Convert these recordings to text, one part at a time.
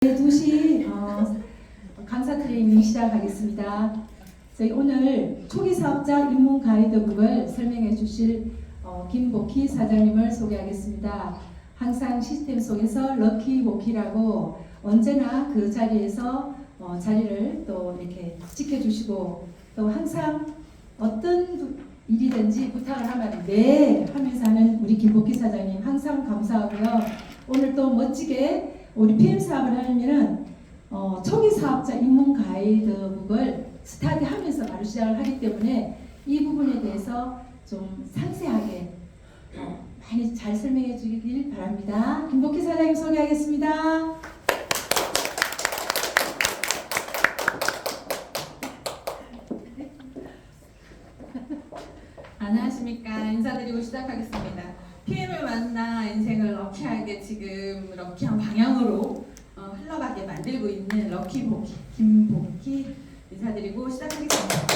2시 강사 트레이닝 시작하겠습니다. 저희 오늘 초기 사업자 입문 가이드북을 설명해 주실 김복희 사장님을 소개하겠습니다. 항상 시스템 속에서 럭키 복희라고 언제나 그 자리에서 자리를 또 이렇게 지켜주시고 또 항상 어떤 일이든지 부탁을 하면 네 하면서 하는 우리 김복희 사장님 항상 감사하고요. 오늘 또 멋지게 우리 PM 사업을 하려면은 초기 사업자 입문 가이드북을 스타트하면서 바로 시작을 하기 때문에 이 부분에 대해서 좀 상세하게 많이 잘 설명해 주길 바랍니다. 김복희 사장님 소개하겠습니다. 안녕하십니까. 인사드리고 시작하겠습니다. PM을 만나 인생을 럭키하게 지금 럭키한 방향으로 흘러가게 만들고 있는 럭키복희 김복희 인사드리고 시작하겠습니다.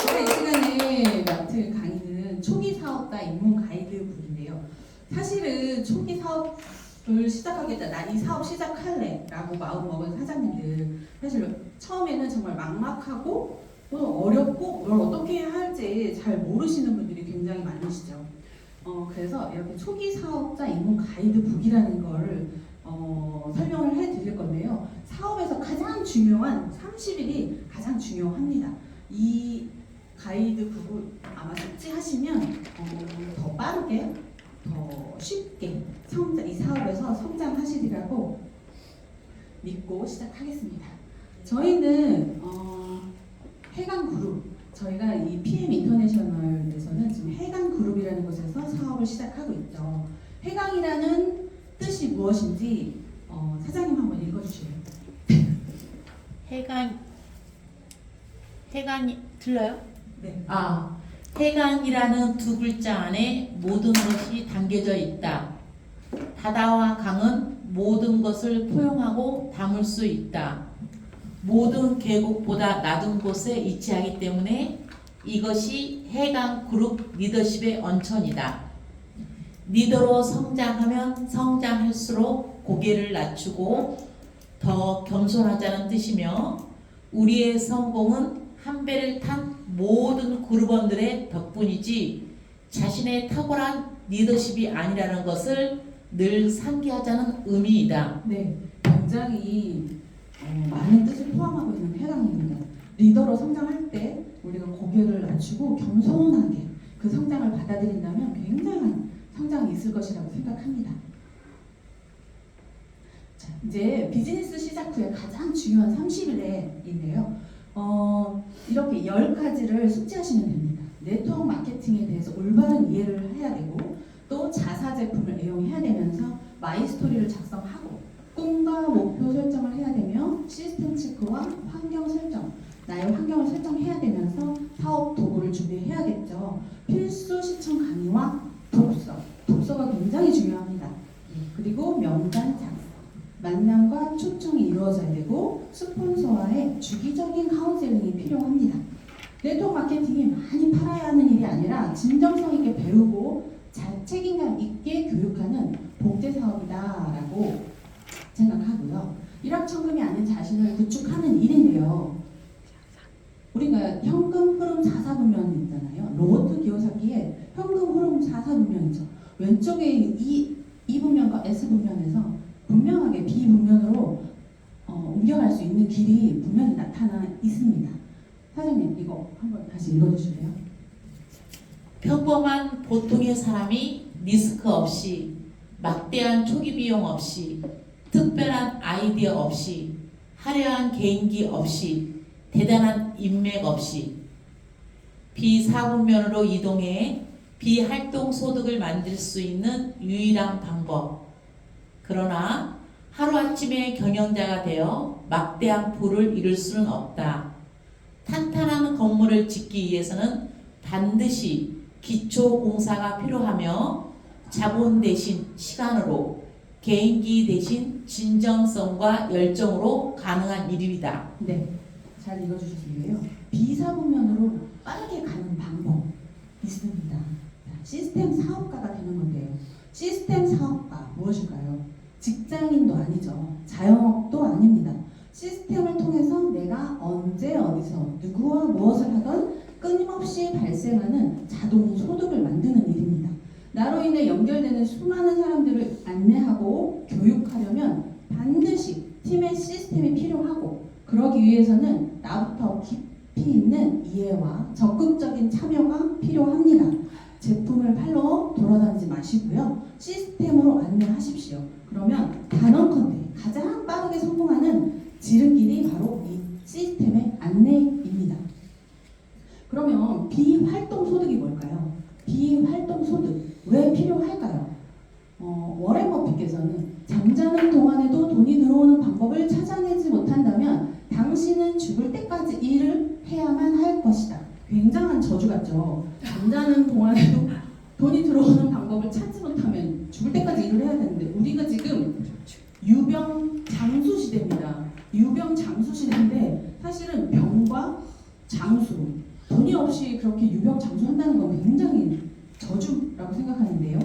제가 이 시간에 맡은 강의는 초기 사업자 입문 가이드북인데요. 사실은 초기 사업을 시작하겠다, 나 이 사업 시작할래 라고 마음먹은 사장님들 사실 처음에는 정말 막막하고 어렵고 뭘 어떻게 해야 할지 잘 모르시는 분들이 굉장히 많으시죠. 그래서 이렇게 초기 사업자 입문 가이드북이라는 걸 설명을 해드릴 건데요. 사업에서 가장 중요한 30일이 가장 중요합니다. 이 가이드북을 아마 숙지하시면 더 빠르게, 더 쉽게 이 사업에서 성장하시리라고 믿고 시작하겠습니다. 저희는 해강그룹, 저희가 이 PM 인터내셔널에서는 지금 해강그룹이라는 곳에서 사업을 시작하고 있죠. 해강이라는 뜻이 무엇인지 사장님 한번 읽어주실래요? 해강이 들려요? 네. 해강이라는 두 글자 안에 모든 것이 담겨져 있다. 바다와 강은 모든 것을 포용하고 담을 수 있다. 모든 계곡보다 낮은 곳에 위치하기 때문에 이것이 해강그룹 리더십의 원천이다. 리더로 성장하면 성장할수록 고개를 낮추고 더 겸손하자는 뜻이며, 우리의 성공은 한 배를 탄 모든 그룹원들의 덕분이지 자신의 탁월한 리더십이 아니라는 것을 늘 상기하자는 의미이다. 네, 굉장히 많은 뜻을 포함하고 있는 해강입니다. 리더로 성장할 때 우리가 고개를 낮추고 겸손하게 그 성장을 받아들인다면 굉장한 성장이 있을 것이라고 생각합니다. 자, 이제 비즈니스 시작 후에 가장 중요한 30일인데요. 이렇게 10가지를 숙지하시면 됩니다. 네트워크 마케팅에 대해서 올바른 이해를 해야 되고, 또 자사 제품을 애용해야 되면서 마이스토리를 작성하고, 꿈과 목표 설정을 해야 되며 시스템 체크와 환경 설정, 나의 환경을 설정해야 되면서 사업 도구를 준비해야겠죠. 필수 시청 강의와 독서가 굉장히 중요합니다. 그리고 명단 작성, 만남과 초청이 이루어져야 되고 스폰서와의 주기적인 카운셀링이 필요합니다. 네트워크 마케팅이 많이 팔아야 하는 일이 아니라 진정성 있게 배우고 책임감 있게 교육하는 복제 사업이다라고 생각하고요. 일확천금이 아닌 자신을 구축하는 일인데요. 우리가 현금 흐름 4사분면 있잖아요. 로봇 기어잡기에 현금 흐름 4사분면이죠. 왼쪽에 이 분면과 S 분면에서 분명하게 B 분면으로 옮겨갈 수 있는 길이 분명히 나타나 있습니다. 사장님, 이거 한번 다시 읽어주실래요? 평범한 보통의 사람이 리스크 없이, 막대한 초기 비용 없이, 특별한 아이디어 없이, 화려한 개인기 없이, 대단한 인맥 없이 비사분면으로 이동해 비활동 소득을 만들 수 있는 유일한 방법. 그러나 하루아침에 경영자가 되어 막대한 부를 이룰 수는 없다. 탄탄한 건물을 짓기 위해서는 반드시 기초공사가 필요하며, 자본 대신 시간으로, 개인기 대신 진정성과 열정으로 가능한 일입니다. 네, 잘 읽어주셨는데요. 비사분면으로 빠르게 가는 방법 있습니다. 시스템 사업가가 되는 건데요. 시스템 사업가 무엇일까요? 직장인도 아니죠. 자영업도 아닙니다. 시스템을 통해서 내가 언제 어디서 누구와 무엇을 하던 끊임없이 발생하는 자동 소득을 만드는 일입니다. 나로 인해 연결되는 수많은 사람들을 안내하고 교육하려면 반드시 팀의 시스템이 필요하고, 그러기 위해서는 나부터 깊이 있는 이해와 적극적인 참여가 필요합니다. 제품을 팔러 돌아다니지 마시고요. 시스템으로 안내하십시오. 그러면 단언컨대 가장 빠르게 성공하는 지름길이 바로 이 시스템의 안내입니다. 그러면 비활동 소득이 뭘까요? 비활동 소득 왜 필요할까요? 워렌 버핏께서는 잠자는 동안에도 돈이 들어오는 방법을 찾아내지 못한다면 당신은 죽을 때까지 일을 해야만 할 것이다. 굉장한 저주 같죠. 잠자는 동안에도 돈이 들어오는 방법을 찾지 못하면 죽을 때까지 일을 해야 되는데, 우리가 지금 유병장수 시대입니다. 유병장수 시대인데 사실은 병과 장수, 돈이 없이 그렇게 유병장수한다는 건 굉장히 저주라고 생각하는데요.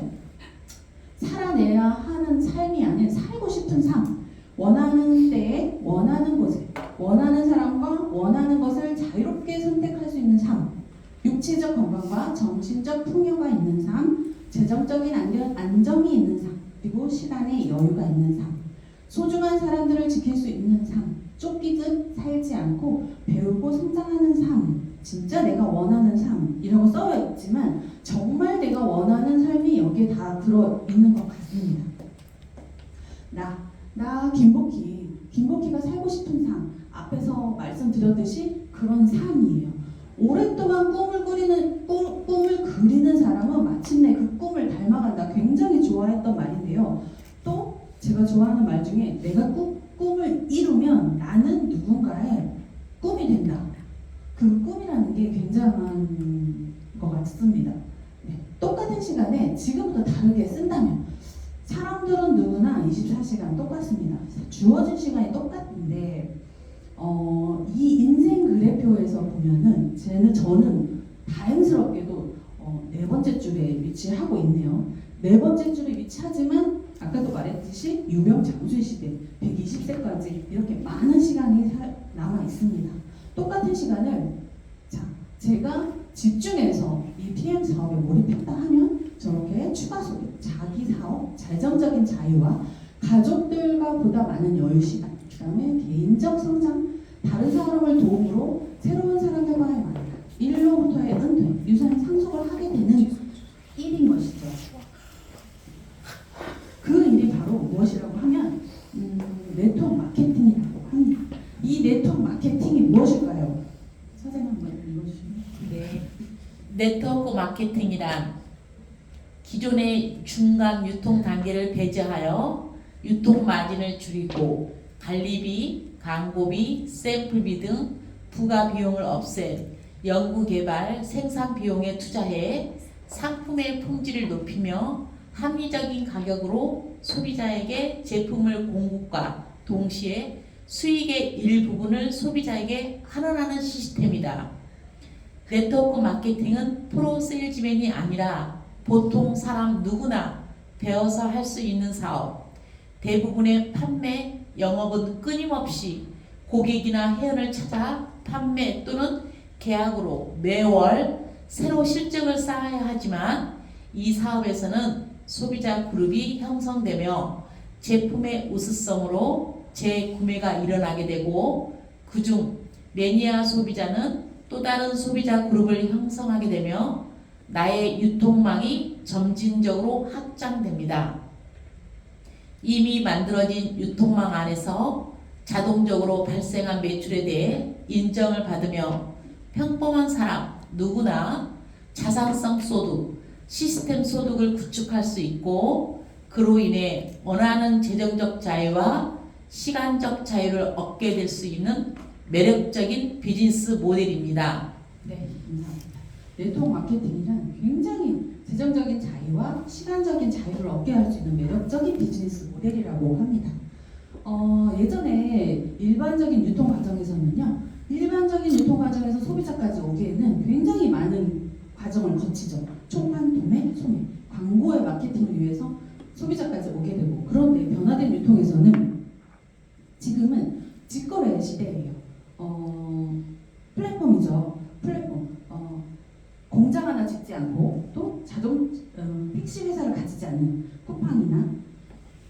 살아내야 하는 삶이 아닌 살고 싶은 삶, 원하는 때에 원하는 곳에 원하는 사람과 원하는 것을 자유롭게 선택할 수 있는 삶, 육체적 건강과 정신적 풍요가 있는 삶, 재정적인 안정이 있는 삶, 그리고 시간의 여유가 있는 삶, 소중한 사람들을 지킬 수 있는 삶, 쫓기듯 살지 않고 배우고 성장하는 삶, 진짜 내가 원하는 삶이라고 써 있지만 정말 내가 원하는 삶이 여기에 다 들어있는 것 같습니다. 나 김복희가 살고 싶은 삶, 앞에서 말씀드렸듯이 그런 삶이에요. 오랫동안 꿈을 그리는 사람은 마침내 그 꿈을 닮아간다. 굉장히 좋아했던 말인데요. 또 제가 좋아하는 말 중에 내가 꿈을 이루면 나는 누군가의 꿈이 된다. 그 꿈이라는 게 굉장한 것 같습니다. 네, 똑같은 시간에 지금부터 다르게 쓴다면, 사람들은 누구나 24시간 똑같습니다. 주어진 시간이 똑같은데 이 인생 그래표에서 보면은 저는 다행스럽게도 네 번째 줄에 위치하고 있네요. 네 번째 줄에 위치하지만 아까도 말했듯이 유병장수의 시대 120세까지 이렇게 많은 시간이 남아 있습니다. 똑같은 시간을 제가 집중해서 이 PM 사업에 몰입했다 하면 저렇게 추가 소득, 자기 사업, 재정적인 자유와 가족들과 보다 많은 여유 시간, 그 다음에 개인적 성장, 다른 사람을 도움으로 새로운 사람들과의 만남, 일로부터의 은퇴, 유산 상속을 하게 되는 일인 것이죠. 그 일이 바로 무엇이라고 하면 네트워크 마케팅이라고 합니다. 이 네트워크 마케팅이 무엇일까요? 선생님 한번 읽어주시면. 네. 네트워크 마케팅이란 기존의 중간 유통 단계를 배제하여 유통 마진을 줄이고 관리비, 광고비, 샘플비 등 부가 비용을 없애 연구 개발, 생산 비용에 투자해 상품의 품질을 높이며 합리적인 가격으로 소비자에게 제품을 공급과 동시에 수익의 일부분을 소비자에게 환원하는 시스템이다. 네트워크 마케팅은 프로 세일즈맨이 아니라 보통 사람 누구나 배워서 할 수 있는 사업. 대부분의 판매, 영업은 끊임없이 고객이나 회원을 찾아 판매 또는 계약으로 매월 새로 실적을 쌓아야 하지만, 이 사업에서는 소비자 그룹이 형성되며 제품의 우수성으로 재구매가 일어나게 되고, 그중 매니아 소비자는 또 다른 소비자 그룹을 형성하게 되며 나의 유통망이 점진적으로 확장됩니다. 이미 만들어진 유통망 안에서 자동적으로 발생한 매출에 대해 인정을 받으며 평범한 사람 누구나 자산성 소득, 시스템 소득을 구축할 수 있고, 그로 인해 원하는 재정적 자유와 시간적 자유를 얻게 될 수 있는 매력적인 비즈니스 모델입니다. 네, 감사합니다. 네트워크 마케팅이란 굉장히 재정적인 자유와 시간적인 자유를 얻게 할 수 있는 매력적인 비즈니스 모델이라고 합니다. 예전에 일반적인 유통 과정에서는요, 일반적인 유통 과정에서 소비자까지 오기에는 굉장히 많은 과정을 거치죠. 초판, 도매, 소매, 광고의 마케팅을 위해서 소비자까지 오게 되고, 그런데 변화된 유통에서는 지금은 직거래 시대예요. 플랫폼이죠. 플랫폼. 공장 하나 짓지 않고 또 택시 회사를 가지지 않는 쿠팡이나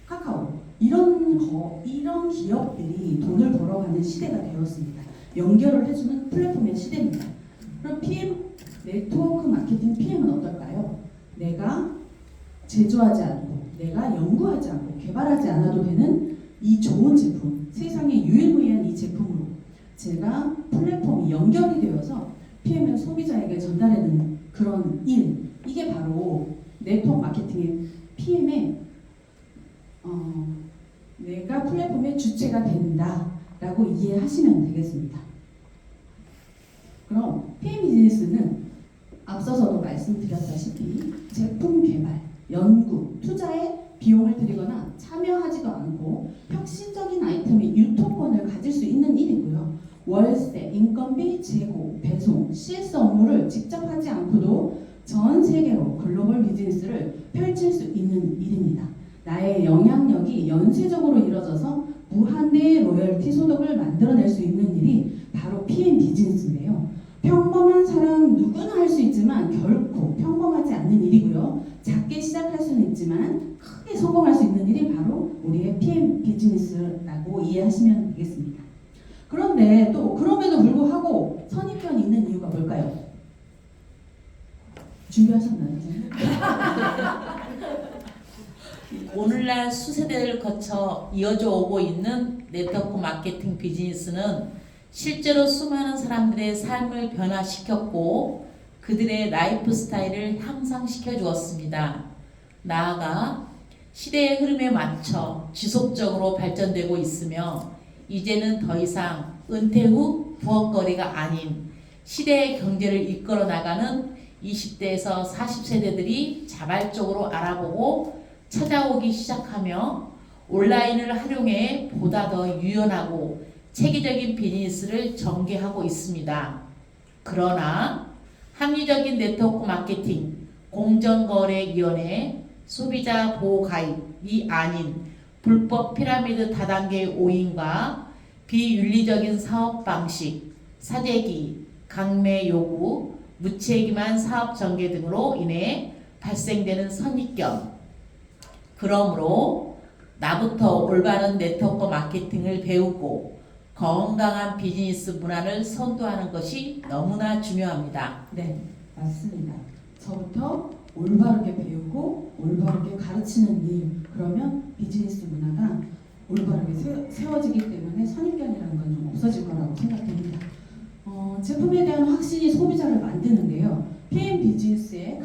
카카오 이런 기업들이 돈을 벌어가는 시대가 되었습니다. 연결을 해주는 플랫폼의 시대입니다. 그럼 PM 네트워크 마케팅 PM은 어떨까요? 내가 제조하지 않고 내가 연구하지 않고 개발하지 않아도 되는 이 좋은 제품, 세상에 유일무이한 이 제품으로 제가 플랫폼이 연결이 되어서 PM을 소비자에게 전달하는 그런 일, 이게 바로 네트워크 마케팅의 PM의 내가 플랫폼의 주체가 된다라고 이해하시면 되겠습니다. 그럼 PM 비즈니스는 앞서서도 말씀드렸다시피 제품 개발, 연구, 투자에 비용을 들이거나 참여하지도 않고 혁신적인 아이템의 유통권을 가질 수 있는 일이고요. 월세, 인건비, 재고, 배송, CS 업무를 직접 하지 않고도 전 세계로 글로벌 비즈니스를 펼칠 수 있는 일입니다. 나의 영향력이 연쇄적으로 이뤄져서 무한대의 로열티 소득을 만들어낼 수 있는 일이 바로 PM 비즈니스인데요. 평범한 사람 누구나 할 수 있지만 결코 평범하지 않는 일이고요. 작게 시작할 수는 있지만 크게 성공할 수 있는 일이 바로 우리의 PM 비즈니스라고 이해하시면 되겠습니다. 그런데 또 그럼에도 불구하고 선입견이 있는 이유가 뭘까요? 준비하셨나요? 오늘날 수세대를 거쳐 이어져 오고 있는 네트워크 마케팅 비즈니스는 실제로 수많은 사람들의 삶을 변화시켰고 그들의 라이프 스타일을 향상시켜 주었습니다. 나아가 시대의 흐름에 맞춰 지속적으로 발전되고 있으며 이제는 더 이상 은퇴 후 부엌거리가 아닌 시대의 경제를 이끌어 나가는 20대에서 40세대들이 자발적으로 알아보고 찾아오기 시작하며 온라인을 활용해 보다 더 유연하고 체계적인 비즈니스를 전개하고 있습니다. 그러나 합리적인 네트워크 마케팅, 공정거래위원회, 소비자 보호 가입이 아닌 불법 피라미드 다단계 오인과 비윤리적인 사업 방식, 사재기, 강매 요구, 무책임한 사업 전개 등으로 인해 발생되는 선입견. 그러므로 나부터 올바른 네트워크 마케팅을 배우고 건강한 비즈니스 문화를 선도하는 것이 너무나 중요합니다. 네, 맞습니다. 저부터 올바르게 배우고 올바르게 가르치는 일, 그러면 비즈니스 문화가 올바르게 세워지기 때문에 선입견이라는 건 좀 없어질 거라고 생각됩니다. 제품에 대한 확신이 소비자를 만드는데요. PM 비즈니스의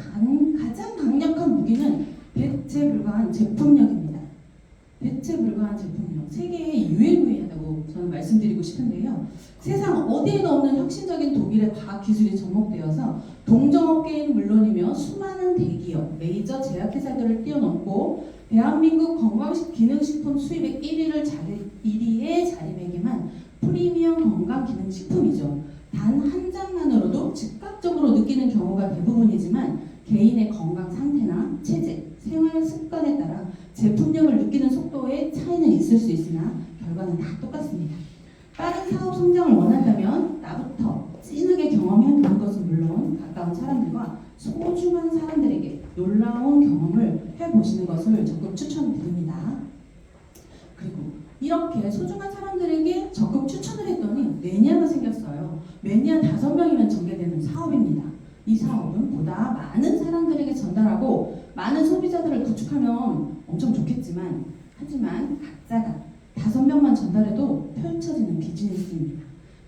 가장 강력한 무기는 대체 불가한 제품력입니다. 대체 불가한 제품력, 세계에 유일무이하다고 저는 말씀드리고 싶은데요. 세상 어디에도 없는 혁신적인 독일의 과학 기술이 접목되어서 동종업계인 물론이며 수많은 대기업, 메이저 제약회사들을 뛰어넘고 대한민국 건강기능식품 수입액 1위에 자리매김한 프리미엄 건강기능식품이죠. 단 한 장만으로도 즉각적으로 느끼는 경우가 대부분이지만 개인의 건강 상태나 체질, 생활 습관에 따라 제품력을 느끼는 속도의 차이는 있을 수 있으나 결과는 다 똑같습니다. 빠른 사업 성장을 원한다면 나부터 진하게 경험해보는 것은 물론 가까운 사람들과 소중한 사람들에게 놀라운 경험을 해보시는 것을 적극 추천드립니다. 그리고 이렇게 소중한 사람들에게 적극 추천을 했더니 매니아가 생겼어요. 매니아 5명이면 전개되는 사업입니다. 이 사업은 보다 많은 사람들에게 전달하고 많은 소비자들을 구축하면 엄청 좋겠지만 하지만 각자가 5명만 전달해도 펼쳐지는 비즈니스입니다.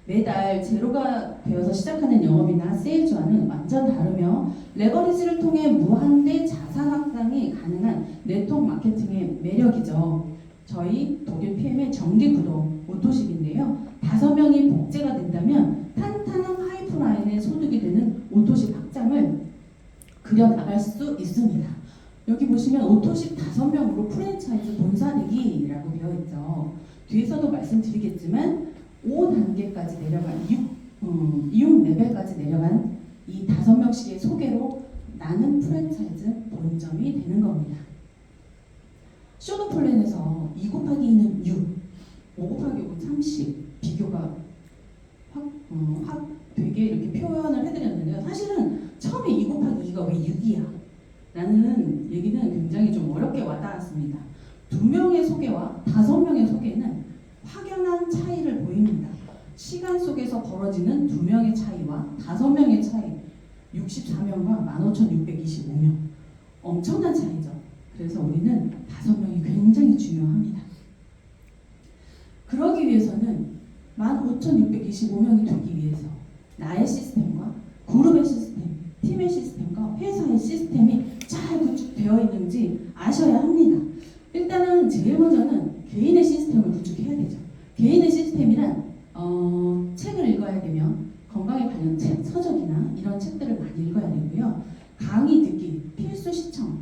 매달 제로가 되어서 시작하는 영업이나 세일즈와는 완전 다르며 레버리지를 통해 무한대 자산 확장이 가능한 네트워크 마케팅의 매력이죠. 저희 독일 PM의 정기 구독 오토식인데요. 5명이 복제가 된다면 탄탄한 파이프라인의 소득이 되는 오토식 확장을 그려나갈 수 있습니다. 여기 보시면 오토식 5명으로 프랜차이즈 본사내기라고 되어 있죠. 뒤에서도 말씀드리겠지만 5단계까지 내려간 6레벨까지 내려간 이 5명씩의 소개로 나는 프랜차이즈 본점이 되는 겁니다. 쇼더 플랜에서 2 곱하기 2는 6, 5 곱하기 5는 30 비교가 확 되게 이렇게 표현을 해드렸는데요. 사실은 처음에 2 곱하기 2가 왜 6이야? 라는 얘기는 굉장히 좀 어렵게 와닿았습니다. 2명의 소개와 5명의 소개는 확연한 차이를 보입니다. 시간 속에서 벌어지는 2명의 차이와 5명의 차이, 64명과 15,625명. 엄청난 차이죠. 그래서 우리는 5명이 굉장히 중요합니다. 그러기 위해서는 15,625명이 되기 위해서 나의 시스템과 그룹의 시스템, 팀의 시스템과 회사의 시스템이 잘 구축되어 있는지 아셔야 합니다. 일단은 제일 먼저는 개인의 시스템을 구축해야 되죠. 개인의 시스템이란 책을 읽어야 되면 건강에 관련 책, 서적이나 이런 책들을 많이 읽어야 되고요. 강의 듣기, 필수 시청,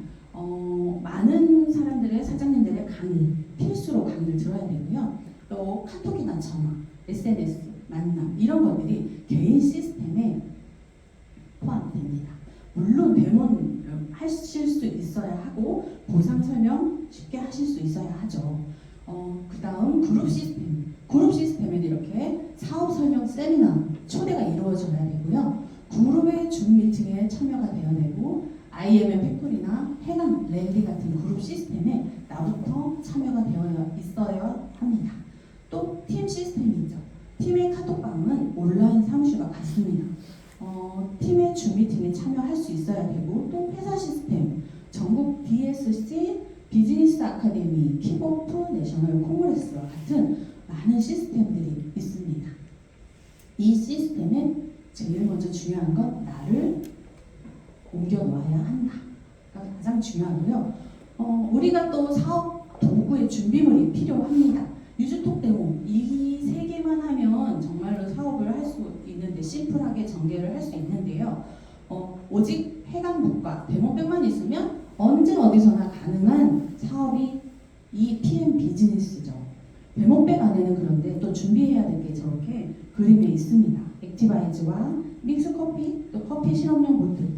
많은 사람들의 사장님들의 강의, 필수로 강의를 들어야 되고요. 또 카톡이나 전화, SNS, 만남 이런 것들이 개인 시스템에 포함됩니다. 물론 데모는 하실 수 있어야 하고 보상 설명 쉽게 하실 수 있어야 하죠. 그 다음 그룹 시스템. 그룹 시스템에는 이렇게 사업 설명 세미나 초대가 이루어져야 되고요. 그룹의 줌 미팅에 참여가 되어야 되고 IMM 팩토리나 해강 랠리 같은 그룹 시스템에 나부터 참여가 되어 있어야 합니다. 또 팀 시스템이 있죠. 팀의 카톡방은 온라인 사무실과 같습니다. 팀의 줌 미팅에 참여할 수 있어야 되고 또 회사 시스템, 전국 DSC, 비즈니스 아카데미, 킥오프 내셔널 콩그레스와 같은 많은 시스템들이 있습니다. 이 시스템에 제일 먼저 중요한 건 나를 옮겨 놓아야 한다가 가장 중요하고요. 우리가 또 사업 도구의 준비물이 필요합니다. 유즈톡 데모 이 세 개만 하면 정말로 사업을 할 수 있는데 심플하게 전개를 할 수 있는데요. 오직 해강북과 데모백만 있으면 언제 어디서나 가능한 사업이 이 PM 비즈니스죠. 데모백 안에는 그런데 또 준비해야 될 게 저렇게 그림에 있습니다. 액티바이즈와 믹스커피, 또 커피 실험용 보트,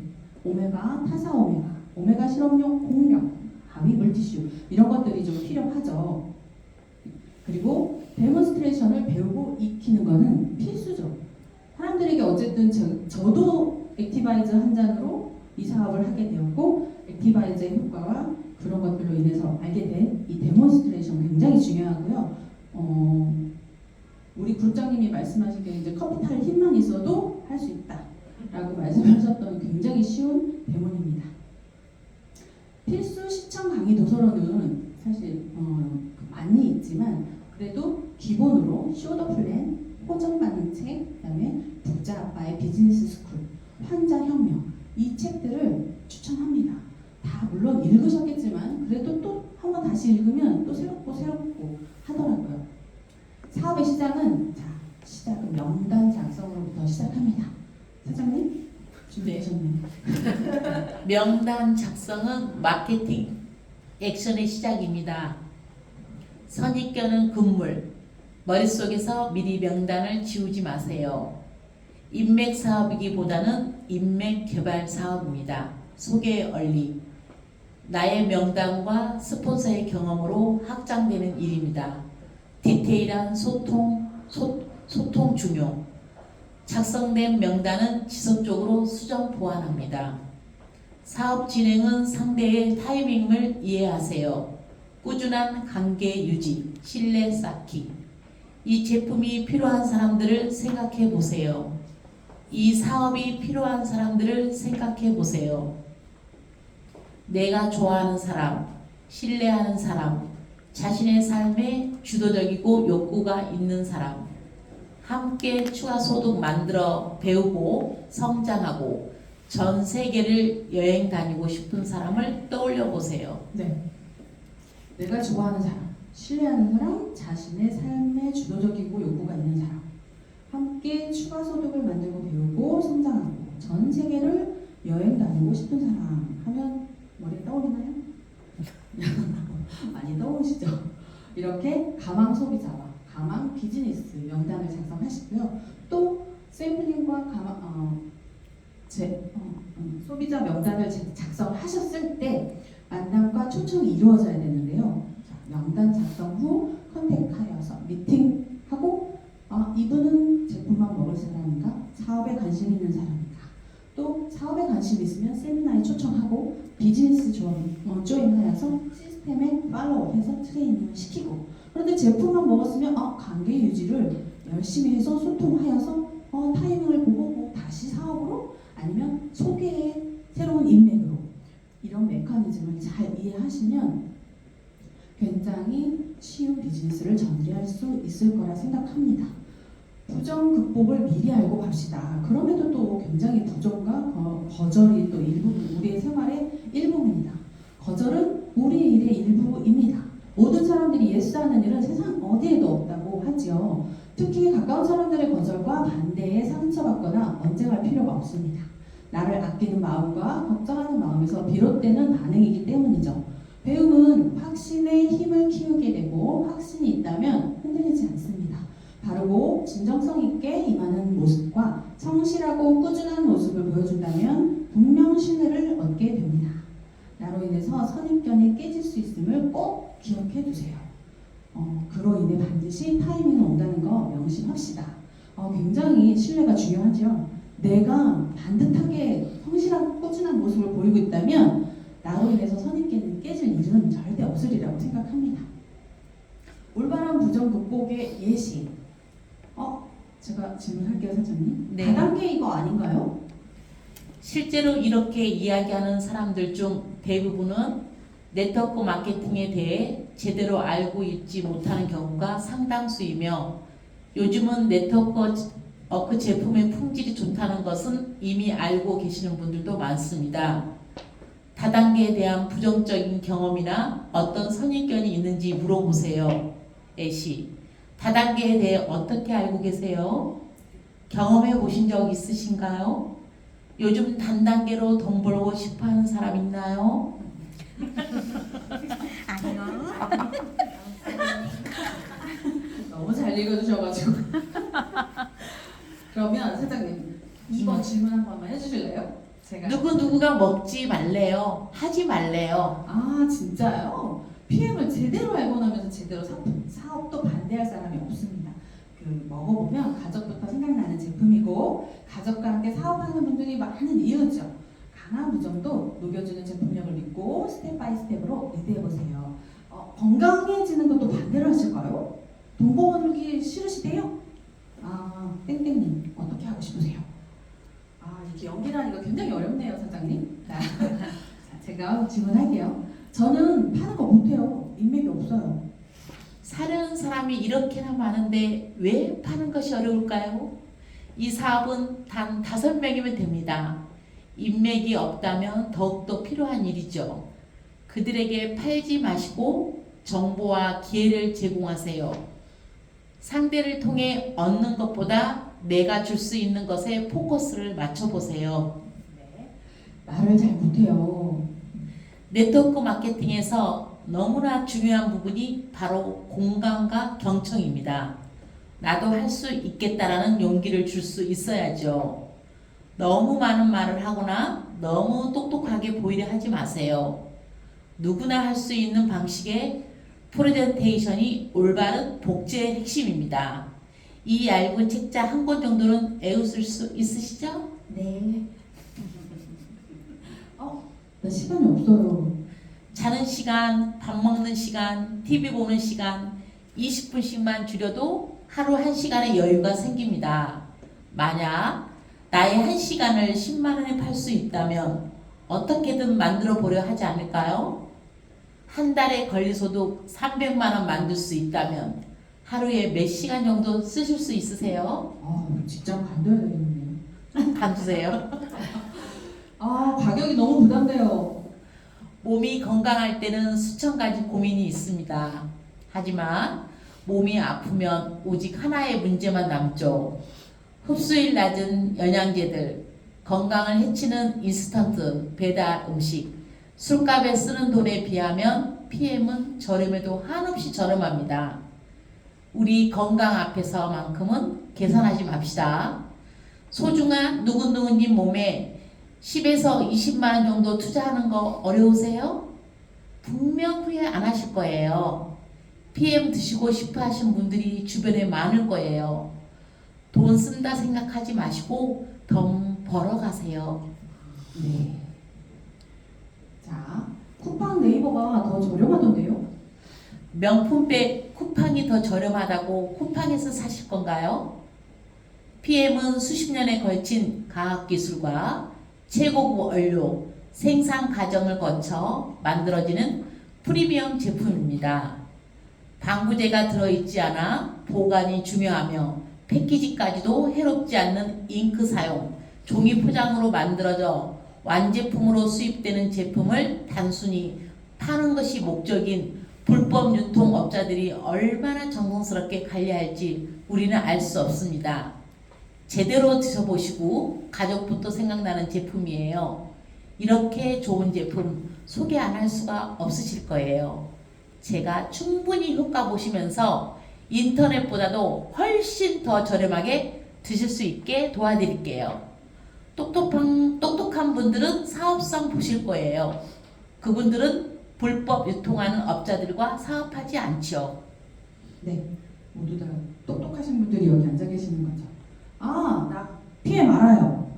오메가, 타사 오메가, 오메가 실험용 공력, 하위 물티슈 이런 것들이 좀 필요하죠. 그리고 데몬스트레이션을 배우고 익히는 것은 필수죠. 사람들에게 어쨌든 저도 액티바이즈 한 잔으로 이 사업을 하게 되었고 액티바이즈의 효과와 그런 것들로 인해서 알게 된 이 데몬스트레이션 굉장히 중요하고요. 우리 국장님이 말씀하신 게 이제 커피 탈 힘만 있어도 할 수 있다라고 말씀하셨던 굉장히 쉬운 데몬입니다. 필수 시청 강의 도서로는 사실 많이 있지만 그래도 기본으로 쇼더 플랜, 호정 받는 책, 그다음에 부자 아빠의 비즈니스 스쿨, 환자 혁명 이 책들을 추천합니다. 다 물론 읽으셨겠지만 그래도 또 한번 다시 읽으면 또 새롭고 하더라고요. 사업의 시작은 시작은 명단 작성으로부터 시작합니다. 사장님 준비되셨나요? 명단 작성은 마케팅 액션의 시작입니다. 선입견은 금물. 머릿속에서 미리 명단을 지우지 마세요. 인맥 사업이기보다는 인맥 개발 사업입니다. 소개 얼리. 나의 명단과 스폰서의 경험으로 확장되는 일입니다. 디테일한 소통 중요. 작성된 명단은 지속적으로 수정 보완합니다. 사업 진행은 상대의 타이밍을 이해하세요. 꾸준한 관계 유지, 신뢰 쌓기. 이 제품이 필요한 사람들을 생각해 보세요. 이 사업이 필요한 사람들을 생각해 보세요. 내가 좋아하는 사람, 신뢰하는 사람, 자신의 삶에 주도적이고 욕구가 있는 사람, 함께 추가 소득 만들어 배우고 성장하고 전 세계를 여행 다니고 싶은 사람을 떠올려 보세요. 네. 내가 좋아하는 사람, 신뢰하는 사람, 자신의 삶에 주도적이고 욕구가 있는 사람, 함께 추가 소득을 만들고 배우고 성장하고 전 세계를 여행 다니고 싶은 사람 하면 머리에 떠오르나요? 많이 떠오르시죠? 이렇게 가망 소비자와 가망 비즈니스 명단을 작성하시고요. 또 샘플링과 소비자 명단을 작성하셨을 때 만남과 초청이 이루어져야 되는데요. 명단 작성 후 컨택하여서 미팅하고 이분은 제품만 먹을 사람인가? 사업에 관심 있는 사람인가? 또 사업에 관심 있으면 세미나에 초청하고 비즈니스 조인하여서 시스템에 팔로우해서 트레이닝을 시키고 그런데 제품만 먹었으면 관계 유지를 열심히 해서 소통하여서 타이밍을 보고 뭐 다시 사업으로 아니면 소개의 새로운 인맥으로 이런 메커니즘을 잘 이해하시면 굉장히 쉬운 비즈니스를 전개할 수 있을 거라 생각합니다. 부정 극복을 미리 알고 갑시다. 그럼에도 또 굉장히 부정과 거절이 또 우리의 생활의 일부입니다. 거절은 우리의 일의 일부입니다. 모든 사람들이 예스하는 일은 세상 어디에도 없다고 하지요. 특히 가까운 사람들의 거절과 반대에 상처받거나 언쟁할 필요가 없습니다. 나를 아끼는 마음과 걱정하는 마음에서 비롯되는 반응이기 때문이죠. 배움은 확신의 힘을 키우게 되고 확신이 있다면 흔들리지 않습니다. 바르고 진정성 있게 임하는 모습과 성실하고 꾸준한 모습을 보여준다면 분명 신뢰를 얻게 됩니다. 나로 인해서 선입견이 깨질 수 있음을 꼭 기억해 두세요. 그로 인해 반드시 타이밍이 온다는 거 명심합시다. 굉장히 신뢰가 중요하죠. 내가 반듯하게 성실하고 꾸준한 모습을 보이고 있다면 나로 인해서 선입견이 깨질 일은 절대 없으리라고 생각합니다. 올바른 부정 극복의 예시. 제가 질문할게요, 사장님. 네. 다단계 이거 아닌가요? 실제로 이렇게 이야기하는 사람들 중 대부분은 네트워크 마케팅에 대해 제대로 알고 있지 못하는 경우가 상당수이며 요즘은 네트워크 제품의 품질이 좋다는 것은 이미 알고 계시는 분들도 많습니다. 다단계에 대한 부정적인 경험이나 어떤 선입견이 있는지 물어보세요. 애시. 다단계에 대해 어떻게 알고 계세요? 경험해 보신 적 있으신가요? 요즘 단단계로 돈 벌고 싶어 하는 사람 있나요? 너무 잘 읽어주셔가지고. 그러면 사장님 2번 질문 한 번만 해주실래요? 제가. 누구누구가 먹지 말래요. 하지 말래요. 진짜요? PM을 제대로 알고 나면서 제대로 사업도 반대할 사람이 없습니다. 먹어보면 가족부터 생각나는 제품이고 가족과 함께 사업하는 분들이 많은 이유죠. 강한 부정도 녹여주는 제품력을 믿고 스텝 바이 스텝으로 리드해보세요. 건강해지는 것도 반대로 하실까요? 돈 벌기 싫으시대요? 땡땡님 어떻게 하고 싶으세요? 이렇게 연기라니까 굉장히 어렵네요, 사장님. 자, 제가 질문할게요. 저는 파는 거 못해요. 인맥이 없어요. 사려는 사람이 이렇게나 많은데 왜 파는 것이 어려울까요? 이 사업은 단 5명이면 됩니다. 인맥이 없다면 더욱더 필요한 일이죠. 그들에게 팔지 마시고 정보와 기회를 제공하세요. 상대를 통해 얻는 것보다 내가 줄 수 있는 것에 포커스를 맞춰보세요. 네, 말을 잘 못해요. 네트워크 마케팅에서 너무나 중요한 부분이 바로 공감과 경청입니다. 나도 할 수 있겠다라는 용기를 줄 수 있어야죠. 너무 많은 말을 하거나 너무 똑똑하게 보이려 하지 마세요. 누구나 할 수 있는 방식의 프레젠테이션이 올바른 복제의 핵심입니다. 이 얇은 책자 한 권 정도는 애웃을 수 있으시죠? 네. 나 시간이 없어요. 자는 시간, 밥 먹는 시간, TV 보는 시간 20분씩만 줄여도 하루 1시간의 여유가 생깁니다. 만약 나의 1시간을 10만 원에 팔 수 있다면 어떻게든 만들어 보려 하지 않을까요? 한 달에 권리소득 300만 원 만들 수 있다면 하루에 몇 시간 정도 쓰실 수 있으세요? 직장 관둬야 되겠네요. 간두세요. 가격이 너무 부담돼요. 몸이 건강할 때는 수천 가지 고민이 있습니다. 하지만 몸이 아프면 오직 하나의 문제만 남죠. 흡수율 낮은 영양제들, 건강을 해치는 인스턴트, 배달 음식, 술값에 쓰는 돈에 비하면 PM은 저렴해도 한없이 저렴합니다. 우리 건강 앞에서만큼은 계산하지 맙시다. 소중한 누구누구님 몸에 10에서 20만 원 정도 투자하는 거 어려우세요? 분명 후회 안 하실 거예요. PM 드시고 싶어 하시는 분들이 주변에 많을 거예요. 돈 쓴다 생각하지 마시고 돈 벌어 가세요. 네. 자, 쿠팡 네이버가 더 저렴하던데요? 명품백 쿠팡이 더 저렴하다고 쿠팡에서 사실 건가요? PM은 수십 년에 걸친 과학기술과 최고급 원료, 생산 과정을 거쳐 만들어지는 프리미엄 제품입니다. 방부제가 들어있지 않아 보관이 중요하며 패키지까지도 해롭지 않는 잉크 사용, 종이 포장으로 만들어져 완제품으로 수입되는 제품을 단순히 파는 것이 목적인 불법 유통업자들이 얼마나 정성스럽게 관리할지 우리는 알 수 없습니다. 제대로 드셔보시고 가족부터 생각나는 제품이에요. 이렇게 좋은 제품 소개 안 할 수가 없으실 거예요. 제가 충분히 효과 보시면서 인터넷보다도 훨씬 더 저렴하게 드실 수 있게 도와드릴게요. 똑똑한 분들은 사업성 보실 거예요. 그분들은 불법 유통하는 업자들과 사업하지 않죠. 네. 모두 다 똑똑하신 분들이 여기 앉아 계시는 거죠. 아, 나 PM 알아요.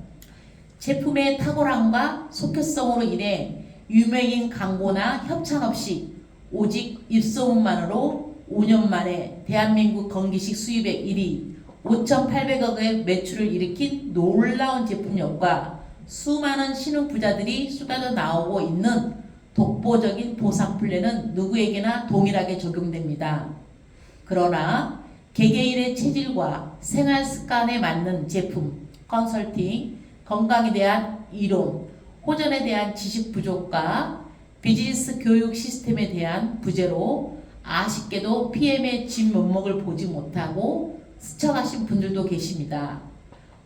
제품의 탁월함과 속효성으로 인해 유명인 광고나 협찬 없이 오직 입소문만으로 5년 만에 대한민국 건기식 수입액 1위 5,800억의 매출을 일으킨 놀라운 제품력과 수많은 신흥 부자들이 쏟아져 나오고 있는 독보적인 보상 플랜은 누구에게나 동일하게 적용됩니다. 그러나 개개인의 체질과 생활 습관에 맞는 제품, 컨설팅, 건강에 대한 이론, 호전에 대한 지식 부족과 비즈니스 교육 시스템에 대한 부재로 아쉽게도 PM의 진면목을 보지 못하고 스쳐가신 분들도 계십니다.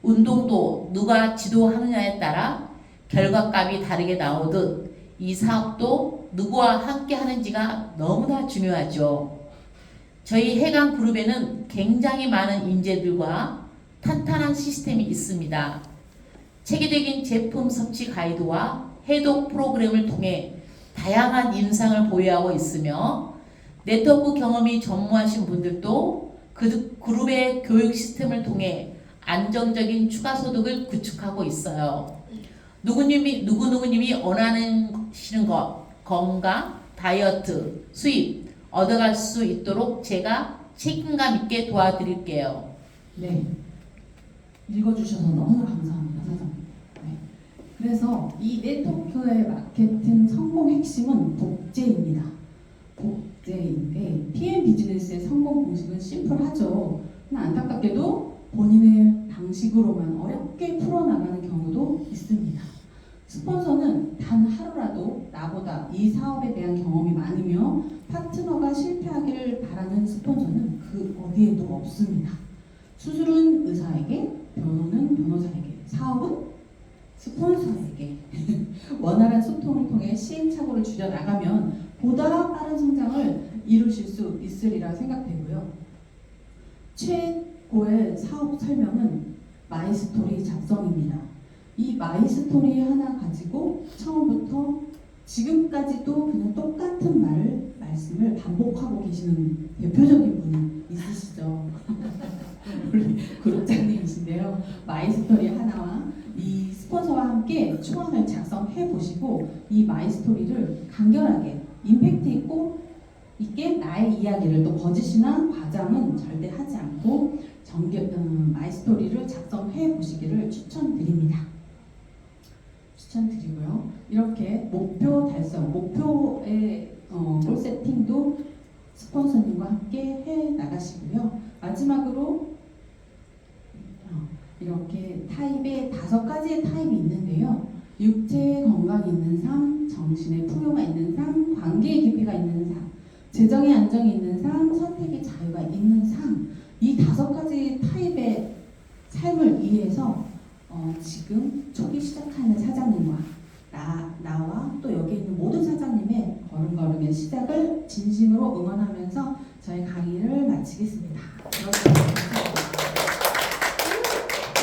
운동도 누가 지도하느냐에 따라 결과값이 다르게 나오듯 이 사업도 누구와 함께 하는지가 너무나 중요하죠. 저희 해강 그룹에는 굉장히 많은 인재들과 탄탄한 시스템이 있습니다. 체계적인 제품 섭취 가이드와 해독 프로그램을 통해 다양한 임상을 보유하고 있으며 네트워크 경험이 전무하신 분들도 그 그룹의 교육 시스템을 통해 안정적인 추가 소득을 구축하고 있어요. 누구누구님이 원하시는 것, 건강, 다이어트, 수입 얻어갈 수 있도록 제가 책임감 있게 도와드릴게요. 네. 읽어주셔서 너무 감사합니다, 사장님. 네. 그래서 이 네트워크의 마케팅 성공 핵심은 복제입니다. 복제인데 PM 비즈니스의 성공 공식은 심플하죠. 그러나 안타깝게도 본인의 방식으로만 어렵게 풀어나가는 경우도 있습니다. 스폰서는 단 하루라도 나보다 이 사업에 대한 경험이 많으며 파트너가 실패하기를 바라는 스폰서는 그 어디에도 없습니다. 수술은 의사에게, 변호는 변호사에게, 사업은 스폰서에게 원활한 소통을 통해 시행착오를 줄여나가면 보다 빠른 성장을 이루실 수 있으리라 생각되고요. 최고의 사업 설명은 마이스토리 작성입니다. 이 마이스토리 하나 가지고 처음부터 지금까지도 그냥 똑같은 말씀을 반복하고 계시는 대표적인 분이 있으시죠. 우리 그룹장님이신데요. 마이스토리 하나와 이 스폰서와 함께 초안을 작성해 보시고 이 마이스토리를 간결하게 임팩트 있게 나의 이야기를 또 거짓이나 과장은 절대 하지 않고 마이스토리를 작성해 보시기를 추천드립니다. 추천드리고요. 이렇게 목표 달성, 목표의 골 세팅도 스폰서님과 함께 해 나가시고요. 마지막으로 이렇게 타입의 5가지의 타입이 있는데요. 육체의 건강이 있는 삶, 정신의 풍요가 있는 삶, 관계의 깊이가 있는 삶, 재정의 안정이 있는 삶, 선택의 자유가 있는 삶. 이 5가지 타입의 삶을 위해서 지금 초기 시작하는 사장님과 나와 또 여기 있는 모든 사장님의 걸음걸음의 시작을 진심으로 응원하면서 저희 강의를 마치겠습니다.